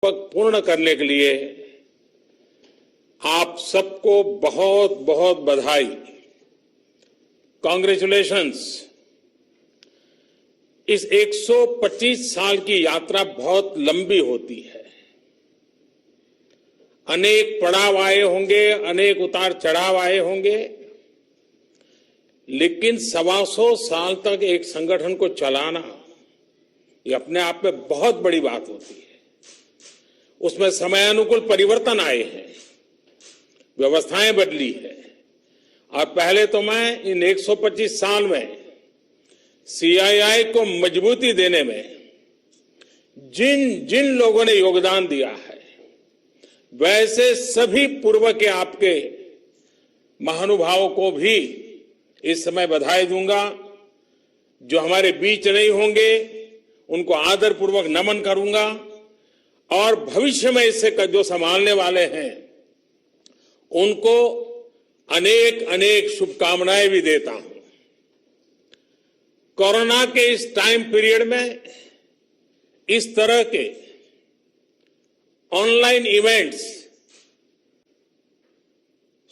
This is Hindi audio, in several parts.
पूर्ण करने के लिए आप सबको बहुत बहुत बधाई। कांग्रेचुलेशंस। इस 125 साल की यात्रा बहुत लंबी होती है। अनेक पड़ाव आए होंगे, अनेक उतार चढ़ाव आए होंगे, लेकिन 125 साल तक एक संगठन को चलाना ये अपने आप में बहुत बड़ी बात होती है। उसमें समयानुकूल परिवर्तन आए हैं, व्यवस्थाएं बदली है। और पहले तो मैं इन 125 साल में सीआईआई को मजबूती देने में जिन जिन लोगों ने योगदान दिया है, वैसे सभी पूर्व के आपके महानुभावों को भी इस समय बधाई दूंगा। जो हमारे बीच नहीं होंगे उनको आदरपूर्वक नमन करूंगा, और भविष्य में इससे जो संभालने वाले हैं उनको अनेक अनेक शुभकामनाएं भी देता हूं। कोरोना के इस टाइम पीरियड में इस तरह के ऑनलाइन इवेंट्स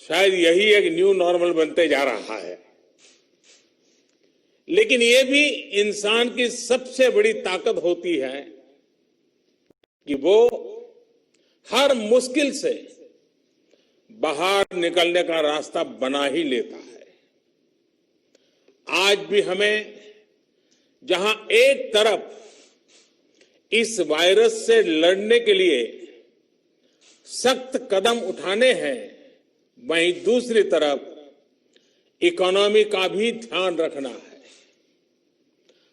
शायद यही एक न्यू नॉर्मल बनते जा रहा है, लेकिन ये भी इंसान की सबसे बड़ी ताकत होती है कि वो हर मुश्किल से बाहर निकलने का रास्ता बना ही लेता है। आज भी हमें जहां एक तरफ इस वायरस से लड़ने के लिए सख्त कदम उठाने हैं, वहीं दूसरी तरफ इकोनॉमी का भी ध्यान रखना है।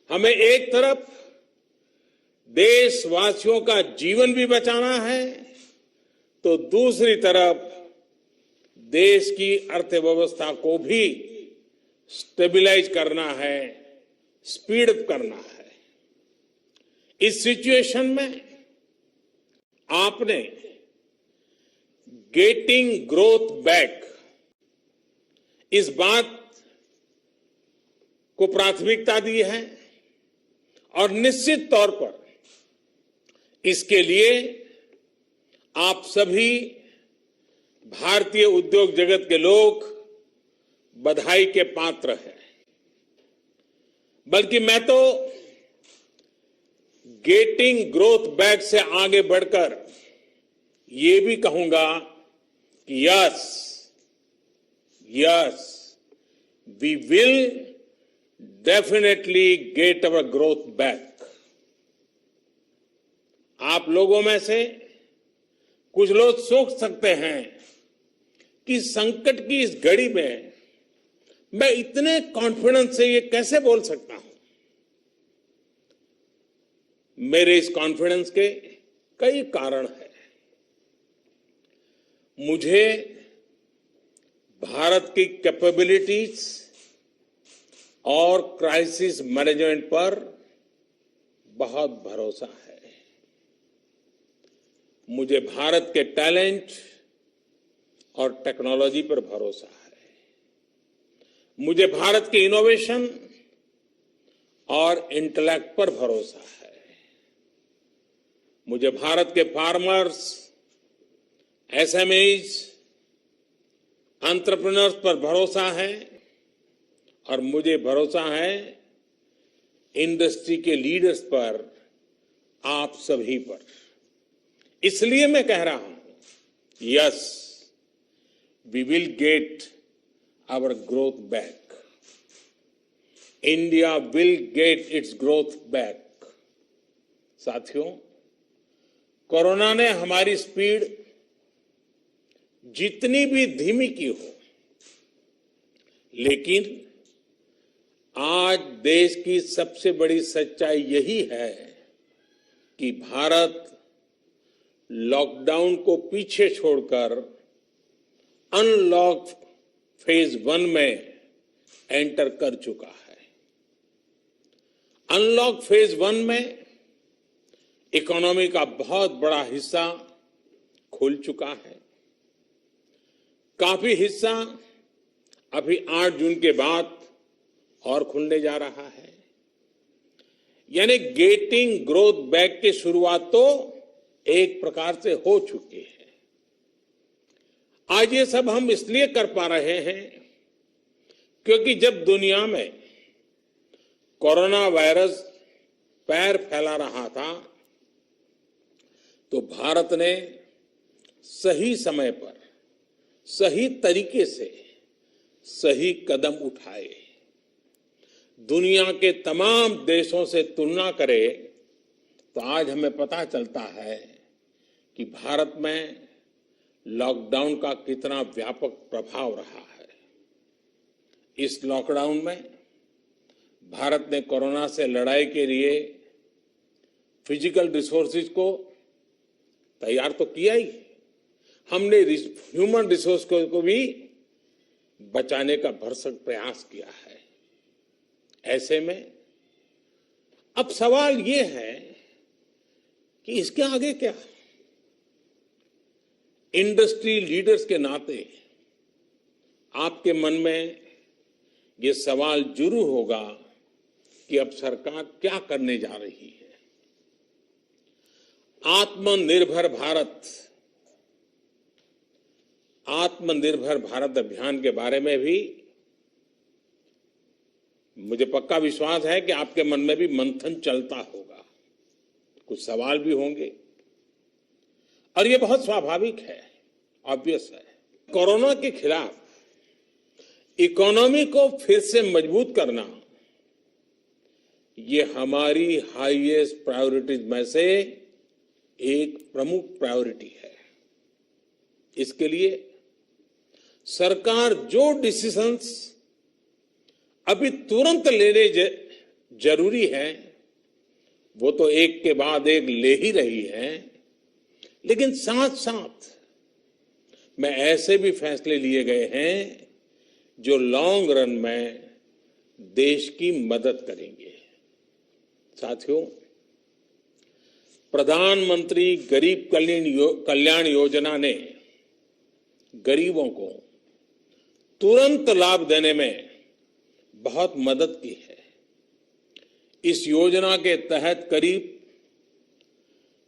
हमें एक तरफ देशवासियों का जीवन भी बचाना है, तो दूसरी तरफ देश की अर्थव्यवस्था को भी स्टेबलाइज करना है, स्पीड अप करना है। इस सिचुएशन में आपने गेटिंग ग्रोथ बैक इस बात को प्राथमिकता दी है, और निश्चित तौर पर इसके लिए आप सभी भारतीय उद्योग जगत के लोग बधाई के पात्र हैं। बल्कि मैं तो गेटिंग ग्रोथ बैक से आगे बढ़कर ये भी कहूंगा कि yes we will definitely get our growth back. आप लोगों में से कुछ लोग सोच सकते हैं कि संकट की इस घड़ी में मैं इतने कॉन्फिडेंस से ये कैसे बोल सकता हूं। मेरे इस कॉन्फिडेंस के कई कारण हैं। मुझे भारत की कैपेबिलिटीज और क्राइसिस मैनेजमेंट पर बहुत भरोसा है। मुझे भारत के टैलेंट और टेक्नोलॉजी पर भरोसा है। मुझे भारत के इनोवेशन और इंटेलेक्ट पर भरोसा है। मुझे भारत के फार्मर्स, एसएमईज, एंटरप्रेन्योर्स पर भरोसा है, और मुझे भरोसा है इंडस्ट्री के लीडर्स पर, आप सभी पर। इसलिए मैं कह रहा हूं, yes we will get our growth back. India will get its growth back. साथियों, कोरोना ने हमारी स्पीड जितनी भी धीमी की हो, लेकिन आज देश की सबसे बड़ी सच्चाई यही है कि भारत लॉकडाउन को पीछे छोड़कर अनलॉक फेज 1 में एंटर कर चुका है। अनलॉक फेज 1 में इकोनॉमी का बहुत बड़ा हिस्सा खुल चुका है। काफी हिस्सा अभी 8 जून के बाद और खुलने जा रहा है। यानी गेटिंग ग्रोथ बैक की शुरुआत तो एक प्रकार से हो चुकी है। आज ये सब हम इसलिए कर पा रहे हैं क्योंकि जब दुनिया में कोरोना वायरस पैर फैला रहा था तो भारत ने सही समय पर सही तरीके से सही कदम उठाए। दुनिया के तमाम देशों से तुलना करें तो आज हमें पता चलता है कि भारत में लॉकडाउन का कितना व्यापक प्रभाव रहा है। इस लॉकडाउन में भारत ने कोरोना से लड़ाई के लिए फिजिकल रिसोर्सेज को तैयार तो किया ही, हमने ह्यूमन रिसोर्स को भी बचाने का भरसक प्रयास किया है। ऐसे में अब सवाल ये है कि इसके आगे क्या। इंडस्ट्री लीडर्स के नाते आपके मन में ये सवाल जरूर होगा कि अब सरकार क्या करने जा रही है। आत्मनिर्भर भारत अभियान के बारे में भी मुझे पक्का विश्वास है कि आपके मन में भी मंथन चलता होगा, कुछ सवाल भी होंगे और ये बहुत स्वाभाविक है, ऑब्वियस है। कोरोना के खिलाफ इकोनॉमी को फिर से मजबूत करना ये हमारी हाईएस्ट प्रायोरिटीज में से एक प्रमुख प्रायोरिटी है। इसके लिए सरकार जो डिसीजंस अभी तुरंत लेने जरूरी है वो तो एक के बाद एक ले ही रही है, लेकिन साथ साथ में ऐसे भी फैसले लिए गए हैं जो लॉन्ग रन में देश की मदद करेंगे। साथियों, प्रधानमंत्री गरीब कल्याण योजना ने गरीबों को तुरंत लाभ देने में बहुत मदद की है। इस योजना के तहत करीब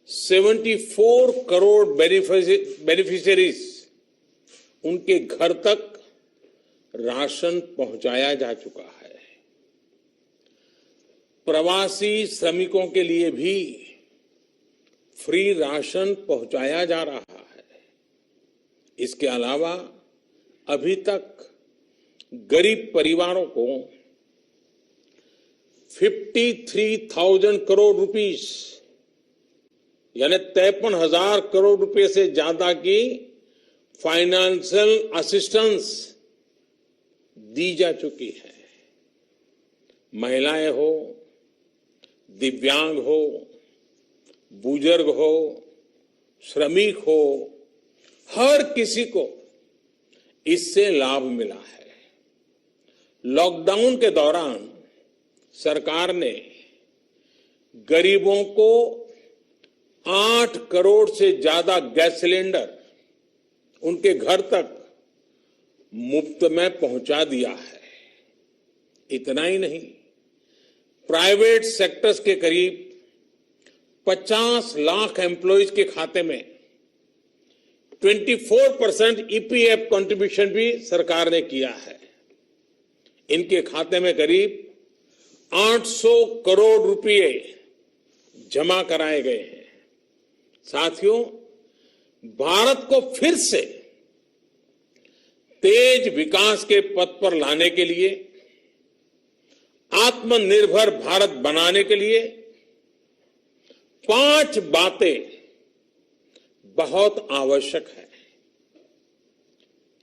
74 करोड़ बेनिफिशियरीज उनके घर तक राशन पहुंचाया जा चुका है। प्रवासी श्रमिकों के लिए भी फ्री राशन पहुंचाया जा रहा है। इसके अलावा अभी तक गरीब परिवारों को 53,000 करोड़ रुपीस यानी 53,000 करोड़ रुपए से ज्यादा की फाइनेंशियल असिस्टेंस दी जा चुकी है। महिलाएं हो, दिव्यांग हो, बुजुर्ग हो, श्रमिक हो, हर किसी को इससे लाभ मिला है। लॉकडाउन के दौरान सरकार ने गरीबों को 8 करोड़ से ज्यादा गैस सिलेंडर उनके घर तक मुफ्त में पहुंचा दिया है। इतना ही नहीं, प्राइवेट सेक्टर्स के करीब 50 लाख एम्प्लॉयज के खाते में 24% ईपीएफ कंट्रीब्यूशन भी सरकार ने किया है। इनके खाते में करीब 800 करोड़ रुपए जमा कराए गए हैं। साथियों, भारत को फिर से तेज विकास के पथ पर लाने के लिए, आत्मनिर्भर भारत बनाने के लिए 5 बातें बहुत आवश्यक है।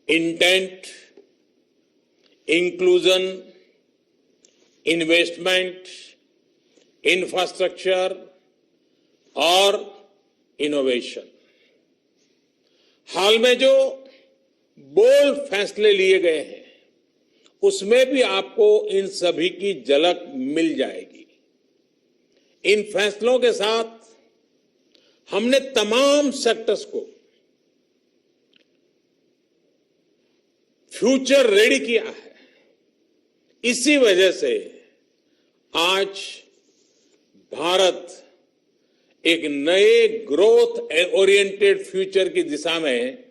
इंटेंट, इंक्लूजन, इन्वेस्टमेंट, इंफ्रास्ट्रक्चर और इनोवेशन। हाल में जो बोल्ड फैसले लिए गए हैं उसमें भी आपको इन सभी की झलक मिल जाएगी। इन फैसलों के साथ हमने तमाम सेक्टर्स को फ्यूचर रेडी किया है। इसी वजह से आज भारत एक नए ग्रोथ ओरिएंटेड फ्यूचर की दिशा में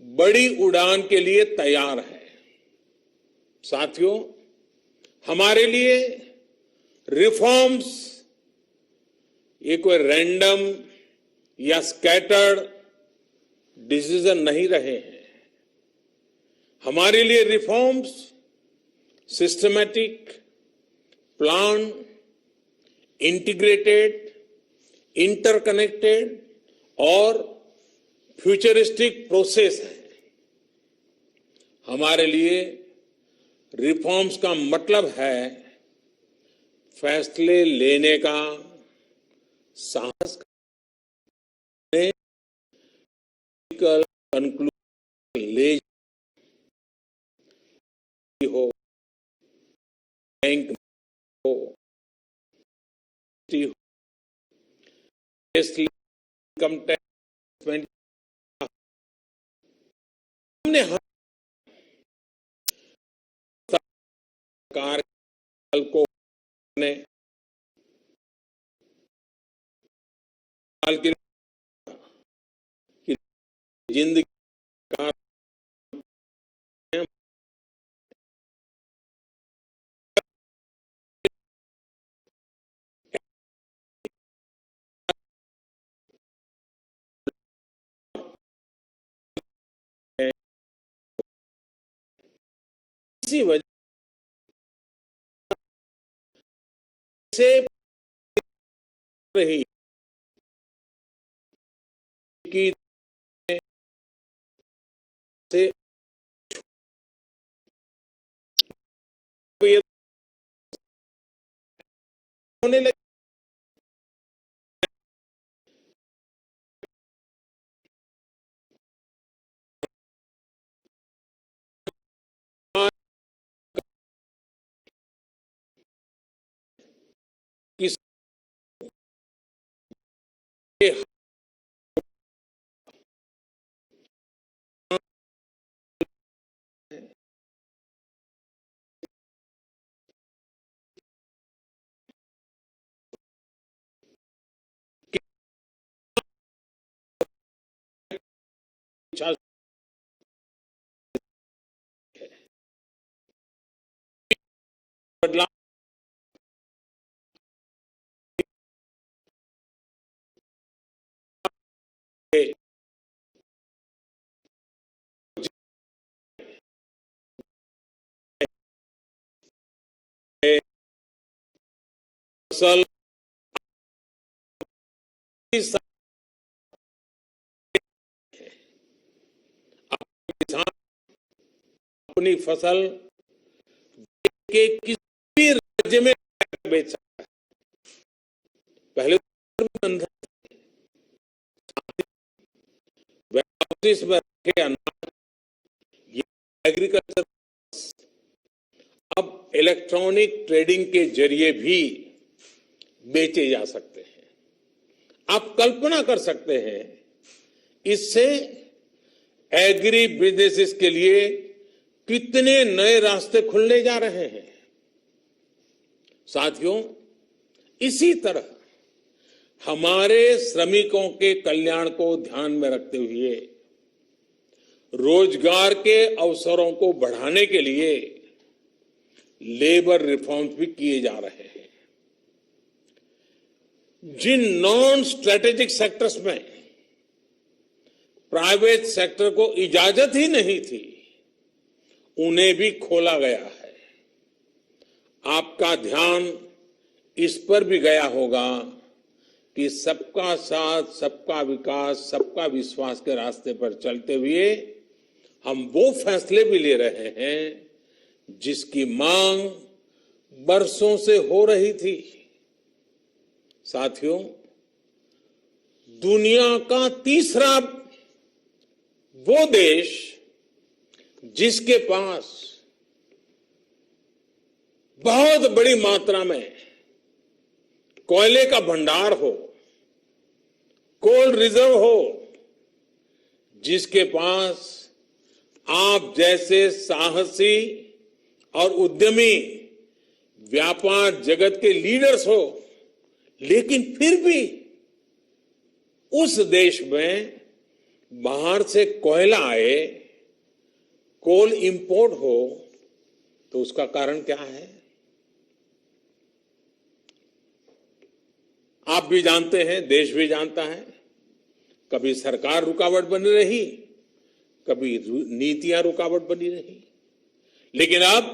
बड़ी उड़ान के लिए तैयार है। साथियों, हमारे लिए रिफॉर्म्स ये कोई रैंडम या स्कैटर्ड डिसीजन नहीं रहे हैं। हमारे लिए reforms systematic, plan, integrated, interconnected और फ्यूचरिस्टिक प्रोसेस है। हमारे लिए रिफॉर्म्स का मतलब है फैसले लेने का साहस, कंक्लूजन ले हो, बैंक हो, इनकम टैक्स, हमने हर सरकार को की जिंदगी का इसी वजह से रही कि से होने लगी। किस बदलाव फसल किसान अपनी फसल के किसी भी राज्य में बेच सकता है। पहले वेयरहाउसेस में रखे अनाज ये एग्रीकल्चर अब इलेक्ट्रॉनिक ट्रेडिंग के जरिए भी बेचे जा सकते हैं। आप कल्पना कर सकते हैं इससे एग्री बिजनेसेस के लिए कितने नए रास्ते खुलने जा रहे हैं। साथियों, इसी तरह हमारे श्रमिकों के कल्याण को ध्यान में रखते हुए रोजगार के अवसरों को बढ़ाने के लिए लेबर रिफॉर्म्स भी किए जा रहे हैं। जिन नॉन स्ट्रेटेजिक सेक्टर्स में प्राइवेट सेक्टर को इजाजत ही नहीं थी, उन्हें भी खोला गया है। आपका ध्यान इस पर भी गया होगा कि सबका साथ, सबका विकास, सबका विश्वास के रास्ते पर चलते हुए हम वो फैसले भी ले रहे हैं जिसकी मांग बरसों से हो रही थी। साथियों, दुनिया का तीसरा वो देश जिसके पास बहुत बड़ी मात्रा में कोयले का भंडार हो, कोल रिजर्व हो, जिसके पास आप जैसे साहसी और उद्यमी व्यापार जगत के लीडर्स हो, लेकिन फिर भी उस देश में बाहर से कोयला आए, कोल इंपोर्ट हो, तो उसका कारण क्या है? आप भी जानते हैं, देश भी जानता है। कभी सरकार रुकावट बनी रही, कभी नीतियां रुकावट बनी रही, लेकिन अब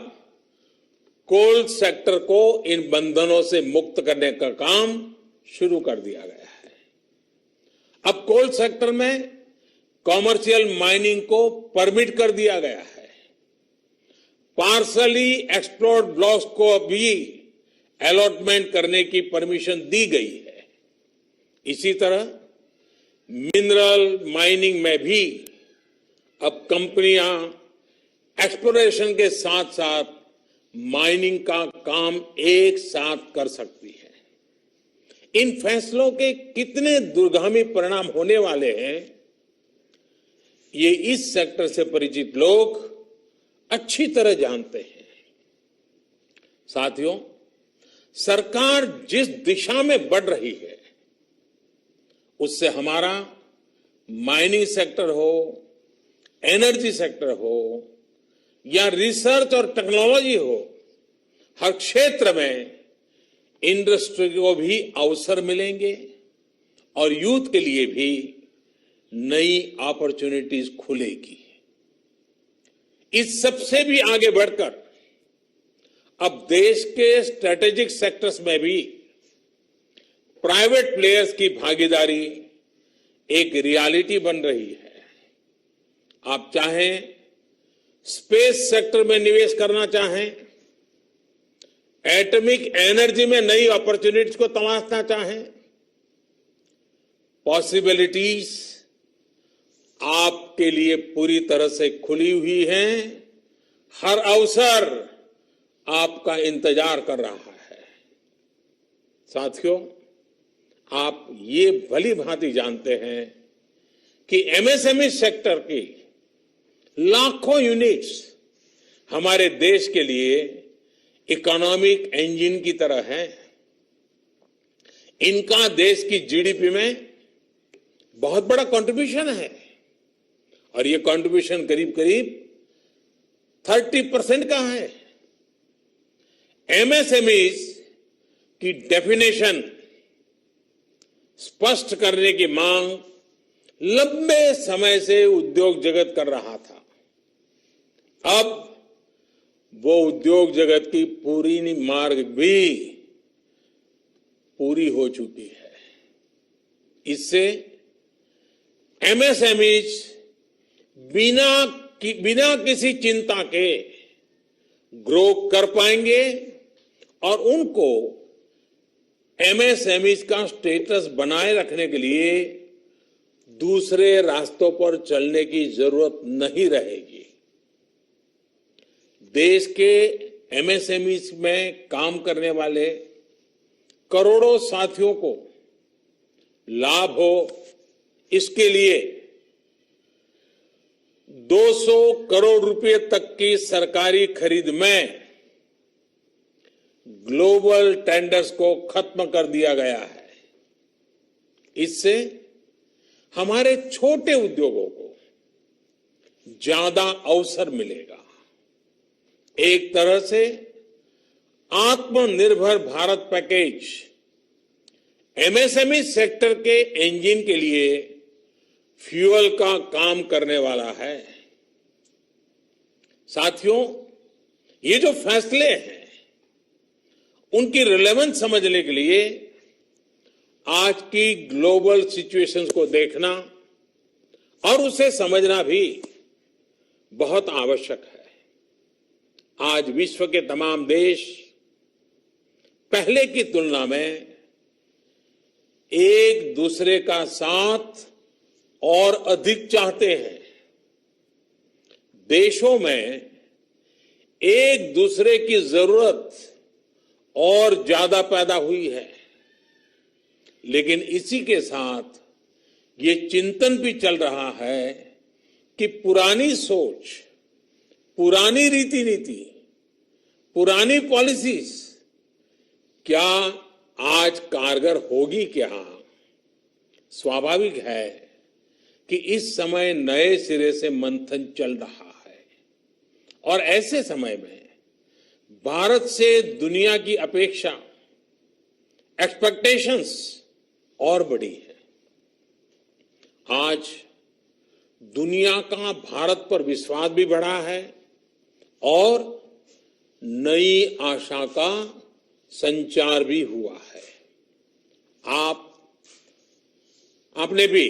कोल सेक्टर को इन बंधनों से मुक्त करने का काम शुरू कर दिया गया है। अब कोल सेक्टर में कॉमर्शियल माइनिंग को परमिट कर दिया गया है। पार्सली एक्सप्लोर्ड ब्लॉक्स को भी अलॉटमेंट करने की परमिशन दी गई है। इसी तरह मिनरल माइनिंग में भी अब कंपनियां एक्सप्लोरेशन के साथ साथ माइनिंग का काम एक साथ कर सकती है। इन फैसलों के कितने दूरगामी परिणाम होने वाले हैं, ये इस सेक्टर से परिचित लोग अच्छी तरह जानते हैं। साथियों, सरकार जिस दिशा में बढ़ रही है, उससे हमारा माइनिंग सेक्टर हो, एनर्जी सेक्टर हो या रिसर्च और टेक्नोलॉजी हो, हर क्षेत्र में इंडस्ट्री को भी अवसर मिलेंगे और यूथ के लिए भी नई अपॉर्चुनिटीज खुलेगी। इस सबसे भी आगे बढ़कर अब देश के स्ट्रेटेजिक सेक्टर्स में भी प्राइवेट प्लेयर्स की भागीदारी एक रियलिटी बन रही है। आप चाहें स्पेस सेक्टर में निवेश करना चाहें, एटॉमिक एनर्जी में नई अपॉर्चुनिटीज को तलाशना चाहें, पॉसिबिलिटीज आपके लिए पूरी तरह से खुली हुई हैं। हर अवसर आपका इंतजार कर रहा है। साथियों, आप ये भली भांति जानते हैं कि एमएसएमई सेक्टर की लाखों यूनिट्स हमारे देश के लिए इकोनॉमिक इंजन की तरह है। इनका देश की जीडीपी में बहुत बड़ा कंट्रीब्यूशन है और ये कंट्रीब्यूशन करीब करीब 30% का है। एमएसएमईज की डेफिनेशन स्पष्ट करने की मांग लंबे समय से उद्योग जगत कर रहा था। अब वो उद्योग जगत की पूरी मार्ग भी पूरी हो चुकी है। इससे एमएसएमईज बिना किसी चिंता के ग्रो कर पाएंगे और उनको एमएसएमईज का स्टेटस बनाए रखने के लिए दूसरे रास्तों पर चलने की जरूरत नहीं रहेगी। देश के एमएसएमईज में काम करने वाले करोड़ों साथियों को लाभ हो, इसके लिए 200 करोड़ रुपए तक की सरकारी खरीद में ग्लोबल टेंडर्स को खत्म कर दिया गया है। इससे हमारे छोटे उद्योगों को ज्यादा अवसर मिलेगा। एक तरह से आत्मनिर्भर भारत पैकेज एमएसएमई सेक्टर के इंजन के लिए फ्यूल का काम करने वाला है। साथियों, ये जो फैसले हैं उनकी रिलेवेंस समझने के लिए आज की ग्लोबल सिचुएशंस को देखना और उसे समझना भी बहुत आवश्यक है। आज विश्व के तमाम देश पहले की तुलना में एक दूसरे का साथ और अधिक चाहते हैं। देशों में एक दूसरे की जरूरत और ज्यादा पैदा हुई है, लेकिन इसी के साथ ये चिंतन भी चल रहा है कि पुरानी सोच, पुरानी रीति नीति, पुरानी स्वाभाविक है कि इस समय नए सिरे से मंथन चल रहा है और ऐसे समय में भारत से दुनिया की अपेक्षा, एक्सपेक्टेशंस और बड़ी है। आज दुनिया का भारत पर विश्वास भी बढ़ा है और नई आशा का संचार भी हुआ है। आपने भी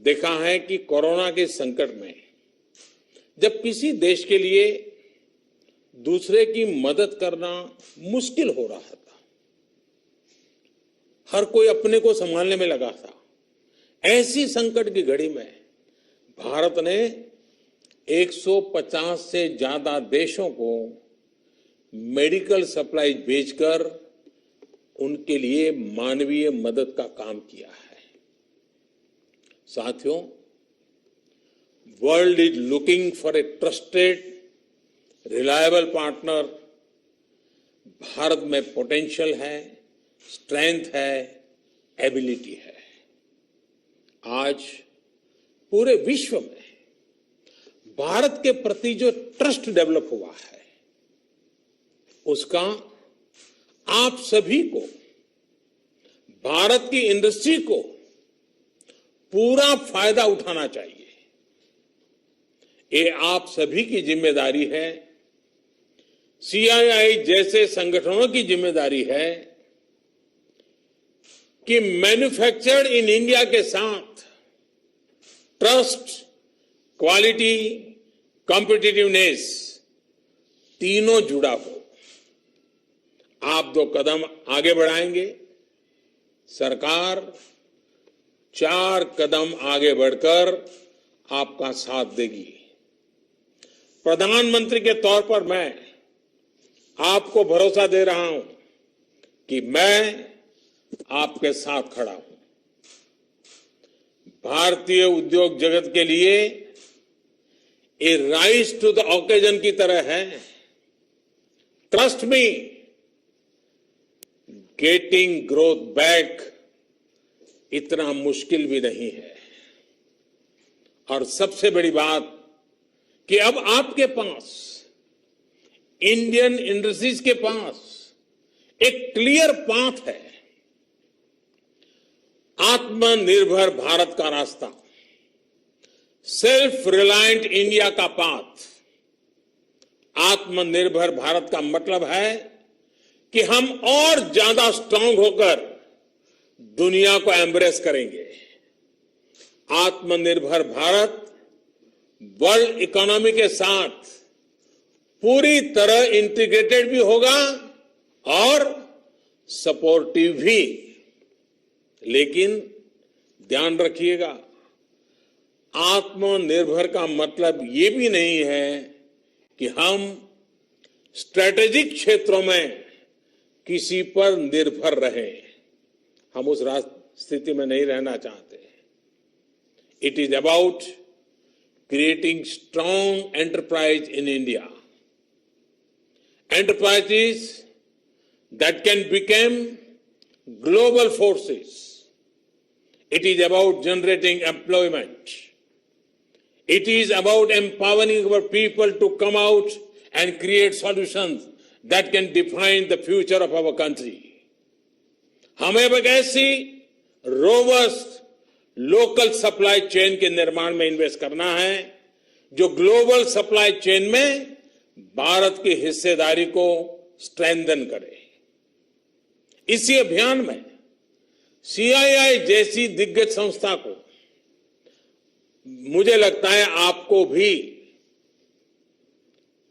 देखा है कि कोरोना के संकट में जब किसी देश के लिए दूसरे की मदद करना मुश्किल हो रहा था, हर कोई अपने को संभालने में लगा था। ऐसी संकट की घड़ी में भारत ने 150 से ज्यादा देशों को मेडिकल सप्लाई भेजकर उनके लिए मानवीय मदद का काम किया है। साथियों, world is looking for a trusted, reliable partner. Bharat में पोटेंशियल है, स्ट्रेंथ है, एबिलिटी है। आज पूरे विश्व में भारत के प्रति जो ट्रस्ट डेवलप हुआ है, उसका आप सभी को, भारत की इंडस्ट्री को पूरा फायदा उठाना चाहिए। ये आप सभी की जिम्मेदारी है, सीआईआई जैसे संगठनों की जिम्मेदारी है कि मैन्युफैक्चर्ड इन इंडिया के साथ ट्रस्ट, क्वालिटी, कॉम्पिटिटिवनेस तीनों जुड़ा हो। आप 2 कदम आगे बढ़ाएंगे, सरकार 4 कदम आगे बढ़कर आपका साथ देगी। प्रधानमंत्री के तौर पर मैं आपको भरोसा दे रहा हूं कि मैं आपके साथ खड़ा हूं। भारतीय उद्योग जगत के लिए ये राइज टू द ओकेजन की तरह है। Trust me, getting growth back इतना मुश्किल भी नहीं है। और सबसे बड़ी बात कि अब आपके पास, इंडियन इंडस्ट्रीज के पास एक क्लियर पाथ है। आत्मनिर्भर भारत का रास्ता, सेल्फ रिलायंट इंडिया का पाथ। आत्मनिर्भर भारत का मतलब है कि हम और ज्यादा स्ट्रांग होकर दुनिया को एम्ब्रेस करेंगे। आत्मनिर्भर भारत वर्ल्ड इकोनॉमी के साथ पूरी तरह इंटीग्रेटेड भी होगा और सपोर्टिव भी। लेकिन ध्यान रखिएगा, आत्मनिर्भर का मतलब ये भी नहीं है कि हम स्ट्रेटेजिक क्षेत्रों में किसी पर निर्भर रहें। हम उस स्थिति में नहीं रहना चाहते। It is about creating strong enterprise in India, enterprises that can become global forces. It is about generating employment. It is about empowering our people to come out and create solutions that can define the future of our country. हमें एक ऐसी रोबस्ट लोकल सप्लाई चेन के निर्माण में इन्वेस्ट करना है जो ग्लोबल सप्लाई चेन में भारत की हिस्सेदारी को स्ट्रेंथन करे। इसी अभियान में सीआईआई जैसी दिग्गज संस्था को, मुझे लगता है आपको भी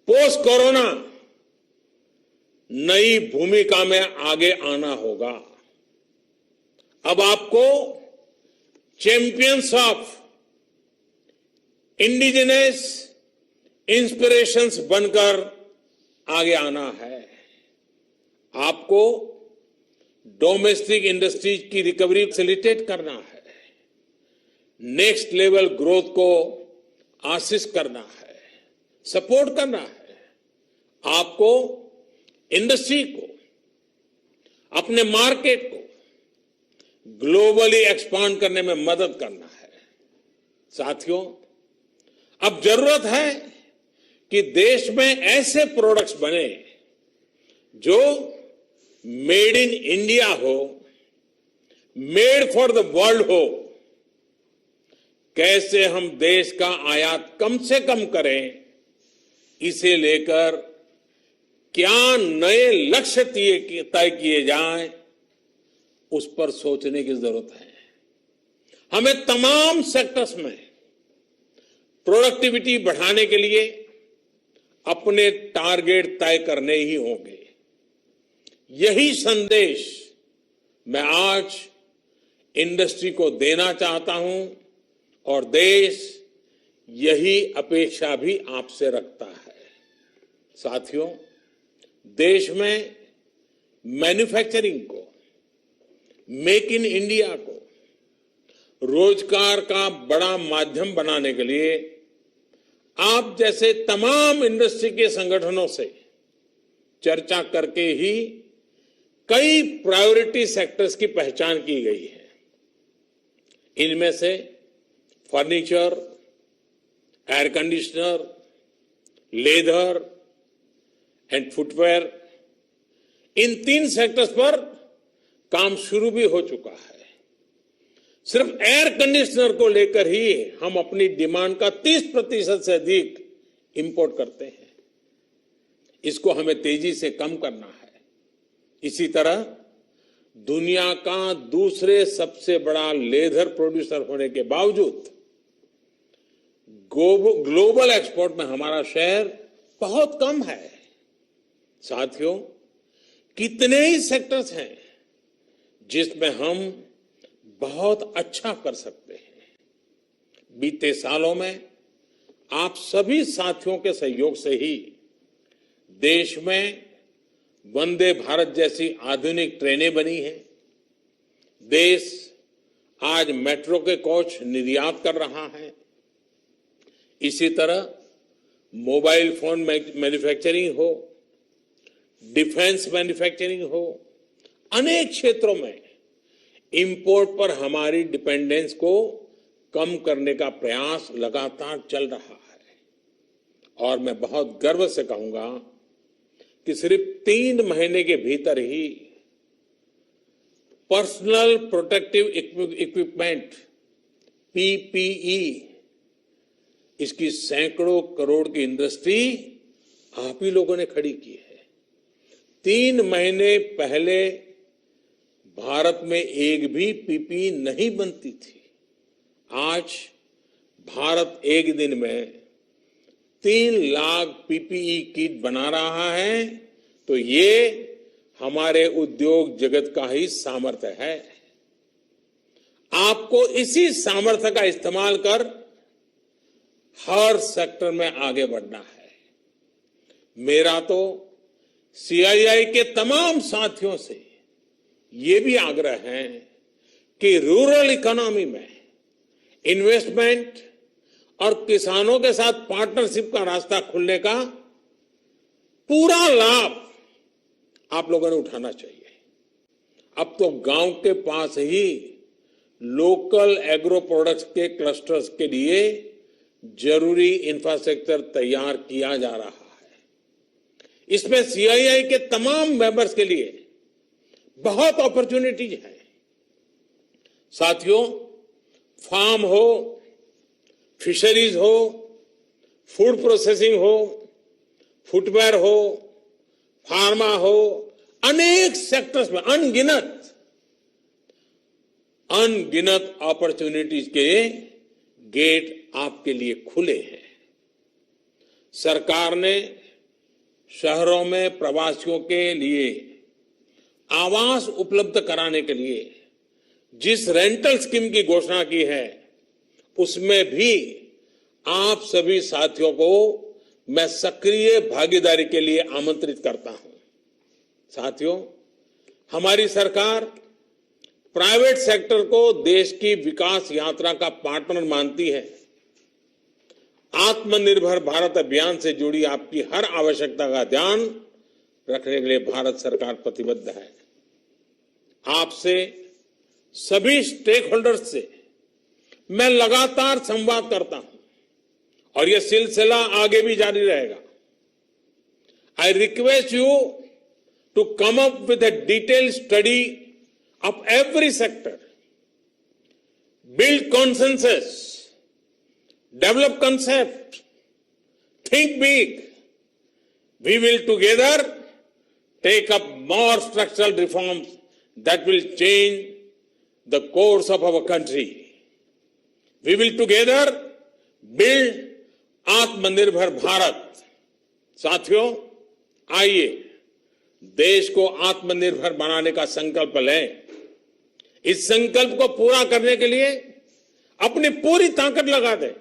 पोस्ट कोरोना नई भूमिका में आगे आना होगा। अब आपको चैंपियंस ऑफ इंडिजिनस इंस्पिरेशंस बनकर आगे आना है। आपको डोमेस्टिक इंडस्ट्रीज की रिकवरी फैसिलिटेट करना है, नेक्स्ट लेवल ग्रोथ को असिस्ट करना है, सपोर्ट करना है। आपको इंडस्ट्री को, अपने मार्केट को ग्लोबली एक्सपांड करने में मदद करना है। साथियों, अब जरूरत है कि देश में ऐसे प्रोडक्ट्स बने जो मेड इन इंडिया हो, मेड फॉर द वर्ल्ड हो। कैसे हम देश का आयात कम से कम करें, इसे लेकर क्या नए लक्ष्य तय किए जाएं, उस पर सोचने की जरूरत है। हमें तमाम सेक्टर्स में प्रोडक्टिविटी बढ़ाने के लिए अपने टारगेट तय करने ही होंगे। यही संदेश मैं आज इंडस्ट्री को देना चाहता हूं और देश यही अपेक्षा भी आपसे रखता है। साथियों, देश में मैन्युफैक्चरिंग को, मेक इन इंडिया को रोजगार का बड़ा माध्यम बनाने के लिए आप जैसे तमाम इंडस्ट्री के संगठनों से चर्चा करके ही कई प्रायोरिटी सेक्टर्स की पहचान की गई है। इनमें से furniture, air conditioner, leather and footwear, in 3 sectors पर काम शुरू भी हो चुका है। सिर्फ एयर कंडीशनर को लेकर ही हम अपनी डिमांड का 30% से अधिक इंपोर्ट करते हैं। इसको हमें तेजी से कम करना है। इसी तरह दुनिया का दूसरे सबसे बड़ा लेदर प्रोड्यूसर होने के बावजूद ग्लोबल एक्सपोर्ट में हमारा शेयर बहुत कम है। साथियों, कितने ही सेक्टर्स हैं जिसमें हम बहुत अच्छा कर सकते हैं। बीते सालों में आप सभी साथियों के सहयोग से ही देश में वंदे भारत जैसी आधुनिक ट्रेनें बनी हैं। देश आज मेट्रो के कोच निर्यात कर रहा है। इसी तरह मोबाइल फोन मैन्युफैक्चरिंग हो, डिफेंस मैन्युफैक्चरिंग हो, अनेक क्षेत्रों में इंपोर्ट पर हमारी डिपेंडेंस को कम करने का प्रयास लगातार चल रहा है। और मैं बहुत गर्व से कहूंगा कि सिर्फ 3 महीने के भीतर ही पर्सनल प्रोटेक्टिव इक्विपमेंट पीपीई, इसकी सैकड़ों करोड़ की इंडस्ट्री आप ही लोगों ने खड़ी की है। 3 महीने पहले भारत में एक भी पीपीई नहीं बनती थी। आज भारत एक दिन में 3 लाख पीपीई किट बना रहा है, तो ये हमारे उद्योग जगत का ही सामर्थ्य है। आपको इसी सामर्थ्य का इस्तेमाल कर हर सेक्टर में आगे बढ़ना है। मेरा तो सीआईआई के तमाम साथियों से ये भी आग्रह है कि रूरल इकोनॉमी में इन्वेस्टमेंट और किसानों के साथ पार्टनरशिप का रास्ता खुलने का पूरा लाभ आप लोगों ने उठाना चाहिए। अब तो गांव के पास ही लोकल एग्रो प्रोडक्ट्स के क्लस्टर्स के लिए जरूरी इंफ्रास्ट्रक्चर तैयार किया जा रहा है। इसमें सीआईआई के तमाम मेंबर्स के लिए बहुत अपॉर्चुनिटीज है। साथियों, फार्म हो, फिशरीज हो, फूड प्रोसेसिंग हो, फुटवेयर हो, फार्मा हो, अनेक सेक्टर्स में अनगिनत अपॉर्चुनिटीज के गेट आपके लिए खुले हैं। सरकार ने शहरों में प्रवासियों के लिए आवास उपलब्ध कराने के लिए जिस रेंटल स्कीम की घोषणा की है, उसमें भी आप सभी साथियों को मैं सक्रिय भागीदारी के लिए आमंत्रित करता हूं। साथियों, हमारी सरकार प्राइवेट सेक्टर को देश की विकास यात्रा का पार्टनर मानती है। आत्मनिर्भर भारत अभियान से जुड़ी आपकी हर आवश्यकता का ध्यान रखने के लिए भारत सरकार प्रतिबद्ध है। आपसे सभी स्टेक होल्डर्स से मैं लगातार संवाद करता हूं और यह सिलसिला आगे भी जारी रहेगा। I request you to come up with a detailed study of every sector, build consensus, develop concept, think big. We will together take up more structural reforms that will change the course of our country. We will together build आत्मनिर्भर भारत। साथियों, आइए देश को आत्मनिर्भर बनाने का संकल्प लें। इस संकल्प को पूरा करने के लिए अपनी पूरी ताकत लगा दें।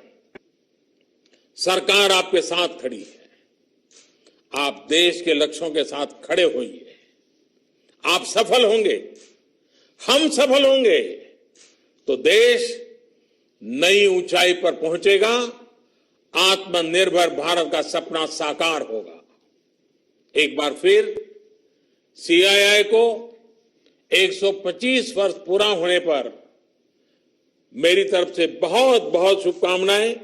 सरकार आपके साथ खड़ी है। आप देश के लक्ष्यों के साथ खड़े होइए। आप सफल होंगे, हम सफल होंगे तो देश नई ऊंचाई पर पहुंचेगा। आत्मनिर्भर भारत का सपना साकार होगा। एक बार फिर सीआईआई को 125 वर्ष पूरा होने पर मेरी तरफ से बहुत बहुत शुभकामनाएं।